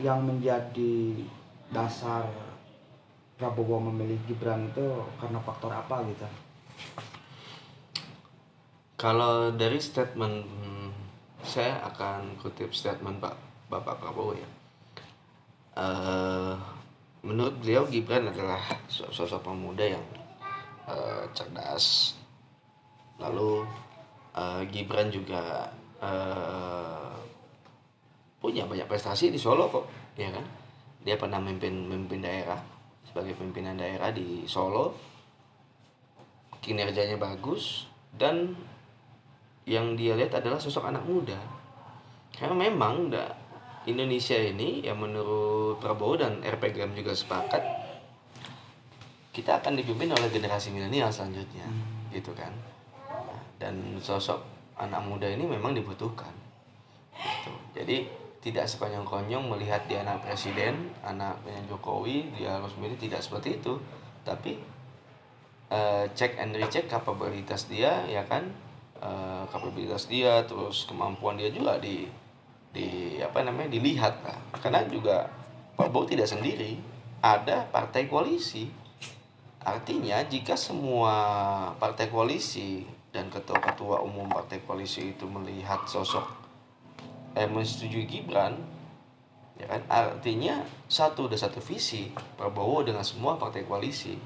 yang menjadi dasar Prabowo memilih Gibran itu karena faktor apa gitu? Kalau dari statement, saya akan kutip statement Bapak Prabowo ya. Eh, Menurut beliau Gibran adalah sosok pemuda yang cerdas. Lalu Gibran juga eh, punya banyak prestasi di Solo kok, ya kan? Dia pernah memimpin daerah sebagai pimpinan daerah di Solo, kinerjanya bagus, dan yang dia lihat adalah sosok anak muda. Karena memang Indonesia ini yang menurut Prabowo dan RPGM juga sepakat, kita akan dipimpin oleh generasi milenial selanjutnya, gitu kan. Dan sosok anak muda ini memang dibutuhkan. Gitu. Jadi tidak sekonyong-konyong melihat dia anak presiden, anaknya Jokowi, dia harus milih, tidak seperti itu. Tapi cek and recheck kapabilitas dia, ya kan, kapabilitas dia, terus kemampuan dia juga di apa namanya dilihat lah. Karena juga Pak Prabowo tidak sendiri, ada partai koalisi. Artinya jika semua partai koalisi dan ketua-ketua umum partai koalisi itu melihat menyetujui Gibran, ya kan, artinya udah satu visi Prabowo dengan semua partai koalisi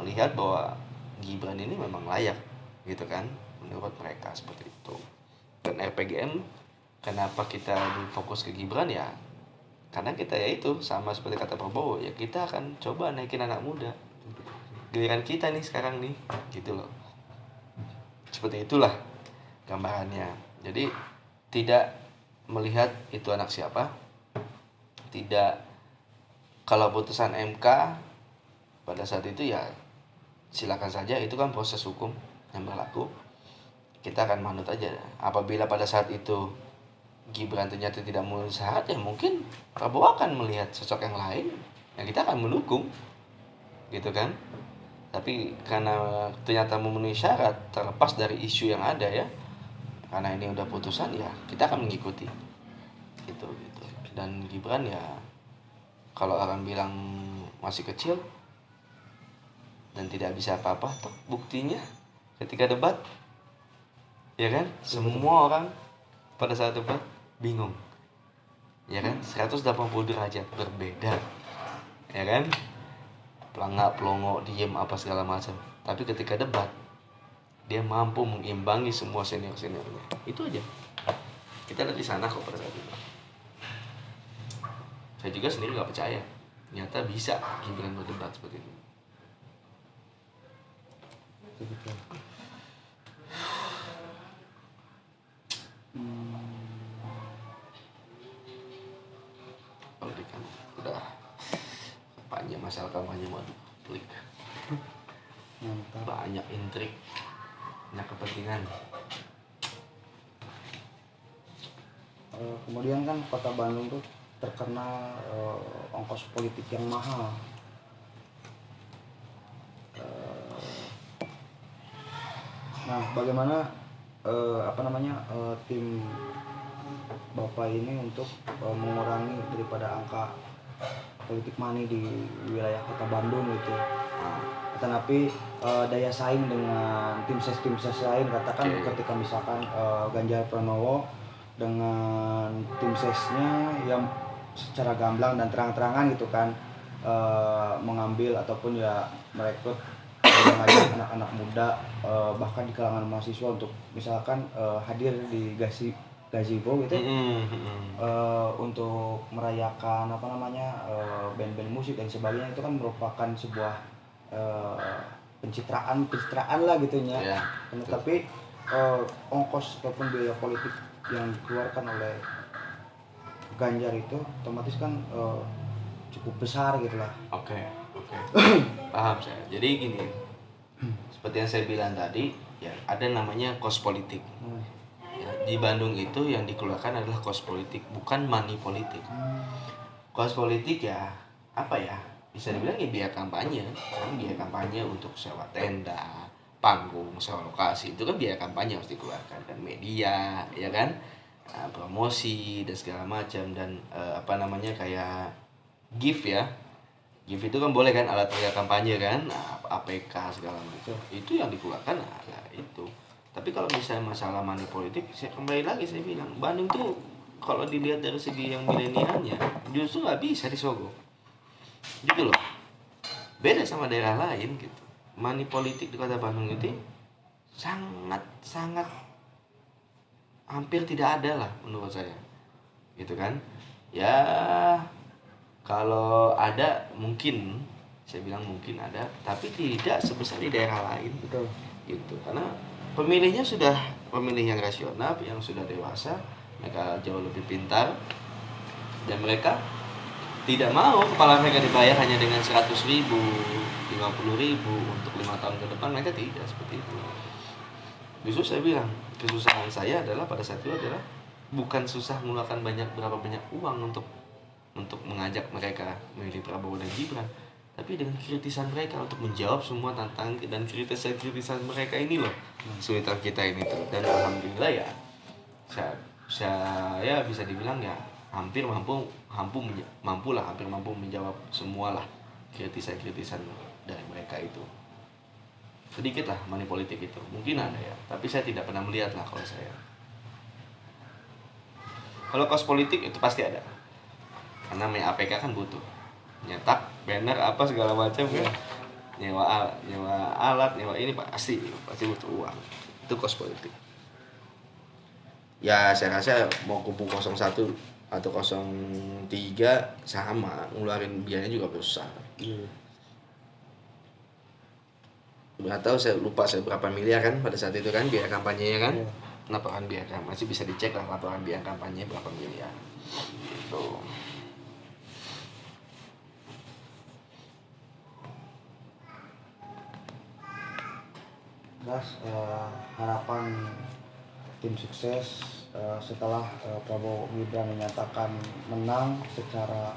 melihat bahwa Gibran ini memang layak, gitu kan, menurut mereka seperti itu. Dan RPGM, kenapa kita fokus ke Gibran ya, karena kita ya itu sama seperti kata Prabowo, ya kita akan coba naikin anak muda, giliran kita nih sekarang nih, gitu loh. Seperti itulah gambarannya. Jadi tidak melihat itu anak siapa, tidak, kalau putusan MK pada saat itu ya silakan saja, itu kan proses hukum yang berlaku, kita akan manut aja. Apabila pada saat itu Gibran ternyata tidak memenuhi syarat, ya mungkin Prabowo akan melihat sosok yang lain yang kita akan mendukung, gitu kan. Tapi karena ternyata memenuhi syarat, terlepas dari isu yang ada ya, karena ini udah putusan, ya kita akan mengikuti gitu. Dan Gibran ya, kalau orang bilang masih kecil dan tidak bisa apa-apa, toh buktinya ketika debat, ya kan, semua orang pada saat debat bingung, ya kan, 180 derajat berbeda, ya kan, pelangak pelongo diem apa segala macam, tapi ketika debat dia mampu mengimbangi semua seniornya. Itu aja, kita lihat di sana kok pada saat itu. Saya juga sendiri nggak percaya ternyata bisa Gibran berdebat seperti itu. Kalau kan udah panjang masalah kampanye, pelik, banyak intrik, banyak kepentingan. Kemudian kan kota Bandung tuh terkena ongkos politik yang mahal. Nah, bagaimana tim Bapak ini untuk mengurangi daripada angka politik money di wilayah kota Bandung gitu. Tetapi daya saing dengan tim ses lain, katakan ketika misalkan Ganjar Pranowo dengan tim sesnya yang secara gamblang dan terang-terangan gitu kan mengambil ataupun ya merekrut mengajak anak-anak muda bahkan di kalangan mahasiswa untuk misalkan hadir di gazebo gitu untuk merayakan band-band musik dan sebagainya. Itu kan merupakan sebuah pencitraan lah gitunya. Ya, tapi ongkos ataupun biaya politik yang dikeluarkan oleh Ganjar itu otomatis kan cukup besar gitu lah. Oke. Paham saya. Jadi gini, seperti yang saya bilang tadi, ya ada namanya kos politik. Ya, di Bandung itu yang dikeluarkan adalah kos politik, bukan money politik. Kos politik ya apa ya? Bisa dibilang ya biaya kampanye. Kan biaya kampanye untuk sewa tenda, panggung, sewa lokasi, itu kan biaya kampanye harus dikeluarkan, kan media, ya kan? promosi dan segala macam, dan apa namanya, kayak gift ya. Gift itu kan boleh kan, alat peraga kampanye kan, APK segala macam. Itu yang dikeluarkan nah, itu. Tapi kalau misalnya masalah money politik, saya kembali lagi saya bilang, Bandung tuh kalau dilihat dari segi yang milenialnya justru nggak bisa disogok. Gitu loh. Beda sama daerah lain gitu. Money politik di Kota Bandung itu sangat sangat hampir tidak ada lah menurut saya. Gitu kan? Ya, kalau ada mungkin, saya bilang mungkin ada, tapi tidak sebesar di daerah lain. Betul. Gitu. Karena pemilihnya sudah pemilih yang rasional, yang sudah dewasa, mereka jauh lebih pintar, dan mereka tidak mau kepala mereka dibayar hanya dengan 100.000, 50.000 untuk 5 tahun ke depan. Mereka tidak seperti itu. Justru saya bilang, kesusahan saya adalah pada saat itu adalah bukan susah mengeluarkan berapa banyak uang untuk mengajak mereka memilih Prabowo dan Gibran, tapi dengan kritisan mereka untuk menjawab semua tantangan dan kritisan mereka ini loh kesulitan kita ini tuh. Dan alhamdulillah ya, saya bisa dibilang ya hampir mampu menjawab semua lah kritisan dari mereka itu. Sedikit lah money politik itu mungkin ada ya, tapi saya tidak pernah melihat lah kalau saya. Kalau kos politik itu pasti ada, karena APK kan butuh nyetak banner apa segala macam kan, nyewa alat, nyewa ini pasti butuh uang. Itu kos politik. Ya saya rasa mau kubu 01 atau 03 sama, ngeluarin biayanya juga besar. Nggak tahu, saya lupa berapa miliar kan pada saat itu kan biaya kampanyenya kan. Laporan biaya kampanye masih bisa dicek lah, laporan biaya kampanye berapa miliar gitu. Terus harapan tim sukses setelah Prabowo Gibran menyatakan menang secara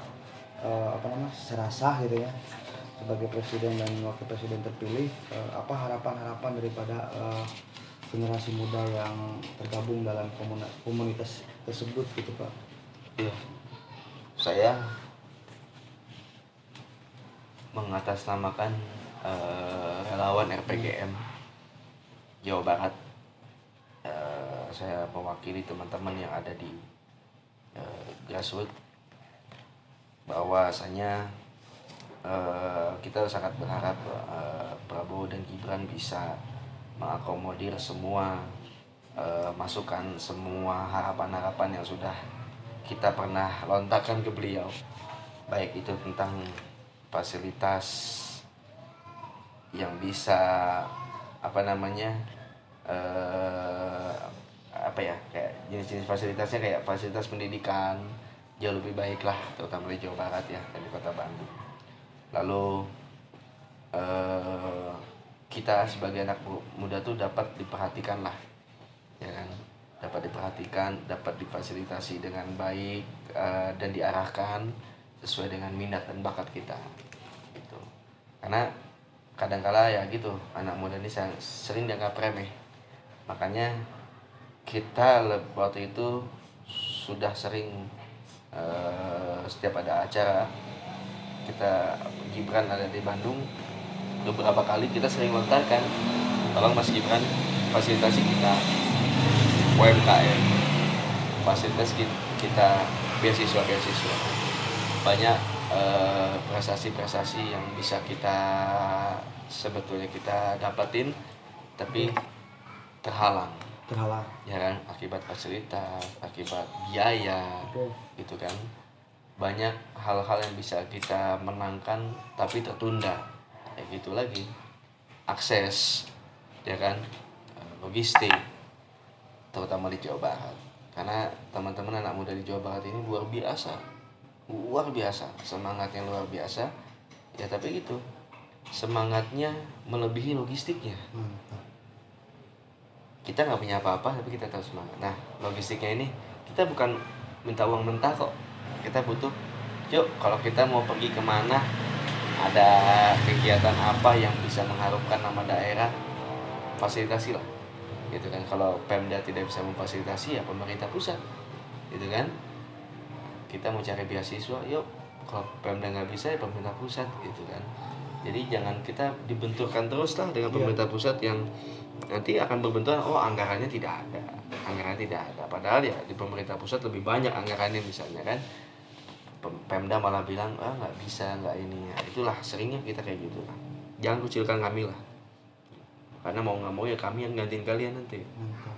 secara sah gitu ya, sebagai presiden dan wakil presiden terpilih, apa harapan daripada generasi muda yang tergabung dalam komunitas tersebut gitu Pak? Iya, saya mengatasnamakan relawan RPGM Jawa Barat. Saya mewakili teman-teman yang ada di grassroots, bahwasanya kita sangat berharap Prabowo dan Gibran bisa mengakomodir semua masukan, semua harapan-harapan yang sudah kita pernah lontarkan ke beliau, baik itu tentang fasilitas yang bisa kayak jenis-jenis fasilitasnya, kayak fasilitas pendidikan jauh lebih baik lah, terutama di Jawa Barat ya, dan di Kota Bandung. Lalu kita sebagai anak muda tuh dapat diperhatikan lah, ya kan, dapat diperhatikan, dapat difasilitasi dengan baik, dan diarahkan sesuai dengan minat dan bakat kita gitu. Karena kadangkala ya gitu, anak muda ini sering dianggap remeh, makanya kita waktu itu sudah sering setiap ada acara kita Gibran ada di Bandung, beberapa kali kita sering lontarkan, tolong Mas Gibran fasilitasi kita UMKM, fasilitas kita beasiswa, banyak prestasi yang bisa kita sebetulnya kita dapatin, tapi terhalang ya kan, akibat fasilitas, akibat biaya. Gitu kan, banyak hal-hal yang bisa kita menangkan tapi tertunda, kayak gitu lagi, akses ya kan, logistik, terutama di Jawa Barat. Karena teman-teman anak muda di Jawa Barat ini luar biasa, semangatnya luar biasa ya, tapi gitu, semangatnya melebihi logistiknya. Kita nggak punya apa-apa tapi kita tahu semangat. Nah, logistiknya ini kita bukan minta uang mentah kok, kita butuh, yuk kalau kita mau pergi kemana, ada kegiatan apa yang bisa mengharumkan nama daerah, fasilitasi lah gitu kan. Kalau Pemda tidak bisa memfasilitasi, ya pemerintah pusat gitu kan. Kita mau cari beasiswa, yuk kalau Pemda nggak bisa ya pemerintah pusat gitu kan. Jadi jangan kita dibenturkan terus lah dengan pemerintah pusat yang nanti akan berbenturan, oh anggarannya tidak ada, padahal ya di pemerintah pusat lebih banyak anggarannya misalnya kan. Pemda malah bilang nggak bisa, nggak ini ya. Itulah seringnya kita kayak gitu kan. Jangan kucilkan kami lah, karena mau nggak mau ya kami yang gantiin kalian nanti. Mantap.